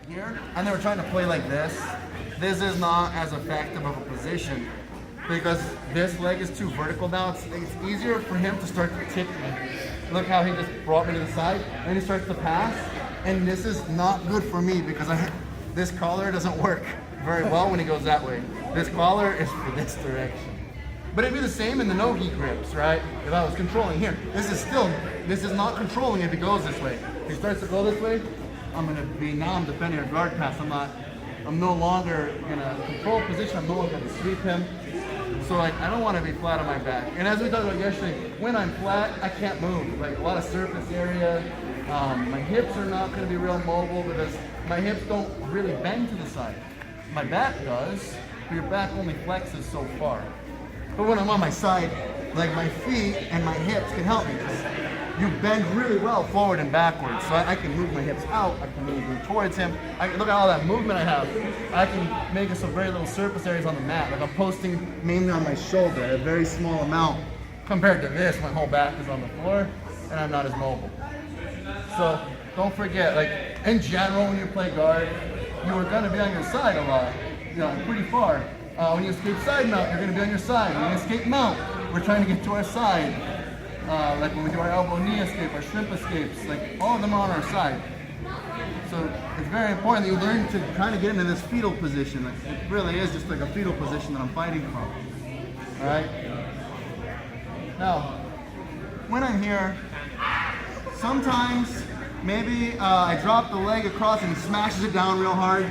here, and they were trying to play like this, this is not as effective of a position because this leg is too vertical now. It's easier for him to start to tip me. Look how he just brought me to the side, and he starts to pass, and this is not good for me because this collar doesn't work very well when he goes that way. This collar is for this direction. But it'd be the same in the no-gi grips, right? If I was controlling here. This is not controlling if he goes this way. If he starts to go this way, I'm defending a guard pass. I'm no longer in a control position. I'm no longer going to sweep him. So like, I don't want to be flat on my back. And as we talked about yesterday, when I'm flat, I can't move. Like a lot of surface area. My hips are not going to be real mobile because my hips don't really bend to the side. My back does, but your back only flexes so far. But when I'm on my side, like my feet and my hips can help me because you bend really well forward and backwards. So I can move my hips out, I can move towards him. Look at all that movement I have. I can make some very little surface areas on the mat. Like I'm posting mainly on my shoulder, a very small amount. Compared to this, my whole back is on the floor and I'm not as mobile. So don't forget, like in general, when you play guard, you are going to be on your side a lot, pretty far. When you escape side mount, you're going to be on your side. When you escape mount, we're trying to get to our side. Like when we do our elbow knee escape, our shrimp escapes, like all of them are on our side. So it's very important that you learn to kind of get into this fetal position. Like, it really is just like a fetal position that I'm fighting from. All right. Now, when I'm here, sometimes maybe I drop the leg across and he smashes it down real hard.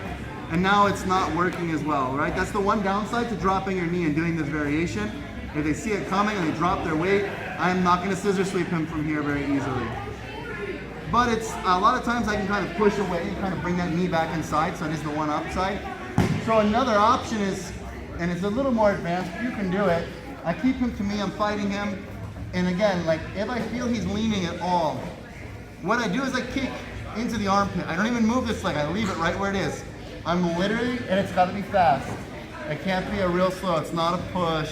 And now it's not working as well, right? That's the one downside to dropping your knee and doing this variation. If they see it coming and they drop their weight, I'm not going to scissor sweep him from here very easily. But it's a lot of times I can kind of push away and kind of bring that knee back inside, so it is the one upside. So another option is, and it's a little more advanced, you can do it. I keep him to me, I'm fighting him. And again, like if I feel he's leaning at all, what I do is I kick into the armpit. I don't even move this leg, I leave it right where it is. I'm literally, and it's got to be fast. It can't be a real slow. It's not a push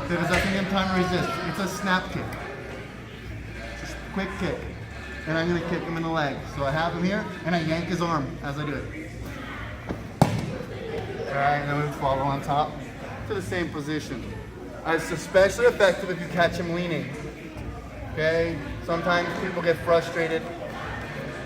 because I can give him time to resist. It's a snap kick. Just a quick kick. And I'm going to kick him in the leg. So I have him here, and I yank his arm as I do it. All right, and then we follow on top to the same position. It's especially effective if you catch him leaning. Okay? Sometimes people get frustrated.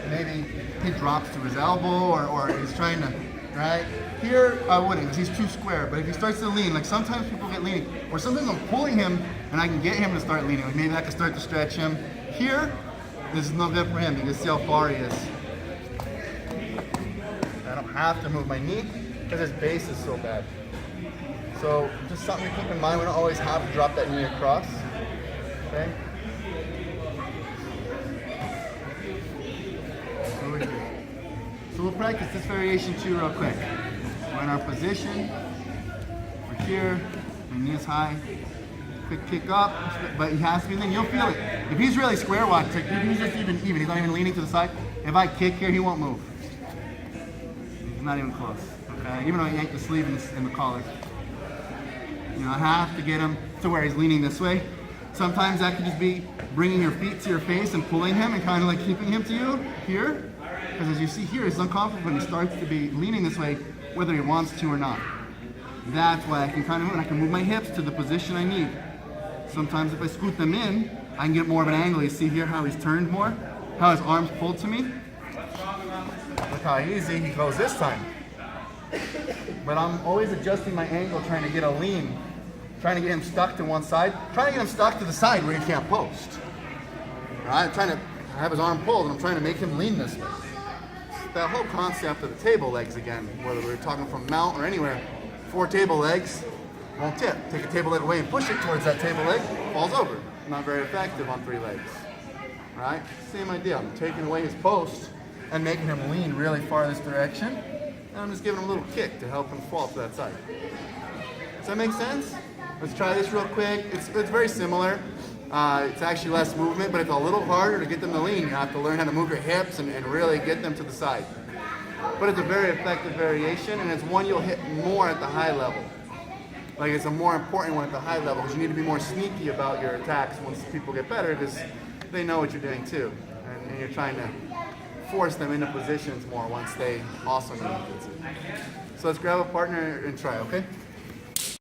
Maybe he drops to his elbow or he's trying to, right? Here, I wouldn't because he's too square. But if he starts to lean, like sometimes people get leaning, or sometimes I'm pulling him and I can get him to start leaning. Like maybe I can start to stretch him. Here, this is no good for him. You can see how far he is. I don't have to move my knee because his base is so bad. So just something to keep in mind. We don't always have to drop that knee across. Okay? So we'll practice this variation too real quick. We're in our position. We're here. My knee is high. Quick kick up, but he has to be leaning. You'll feel it. If he's really square, watch. Like he's just even. He's not even leaning to the side. If I kick here, he won't move. He's not even close. Okay, even though I yank the sleeve in the collar. I have to get him to where he's leaning this way. Sometimes that could just be bringing your feet to your face and pulling him and kind of like keeping him to you here. Because as you see here, he's uncomfortable when he starts to be leaning this way, whether he wants to or not. That's why I can kind of move. I can move my hips to the position I need. Sometimes if I scoot them in, I can get more of an angle. You see here how he's turned more? How his arms pulled to me? Look how easy he goes this time. But I'm always adjusting my angle, trying to get a lean. Trying to get him stuck to one side. Trying to get him stuck to the side where he can't post. All right, I'm trying to have his arm pulled, and I'm trying to make him lean this way. That whole concept of the table legs again, whether we're talking from mount or anywhere, 4 table legs won't tip. Take a table leg away and push it towards that table leg, falls over. Not very effective on 3 legs. Right? Same idea. I'm taking away his post and making him lean really far this direction. And I'm just giving him a little kick to help him fall to that side. Does that make sense? Let's try this real quick. It's very similar. It's actually less movement, but it's a little harder to get them to lean. You have to learn how to move your hips and really get them to the side. But it's a very effective variation, and it's one you'll hit more at the high level. Like it's a more important one at the high level because you need to be more sneaky about your attacks once people get better because they know what you're doing too. And you're trying to force them into positions more once they also know the jutsu. So let's grab a partner and try, okay?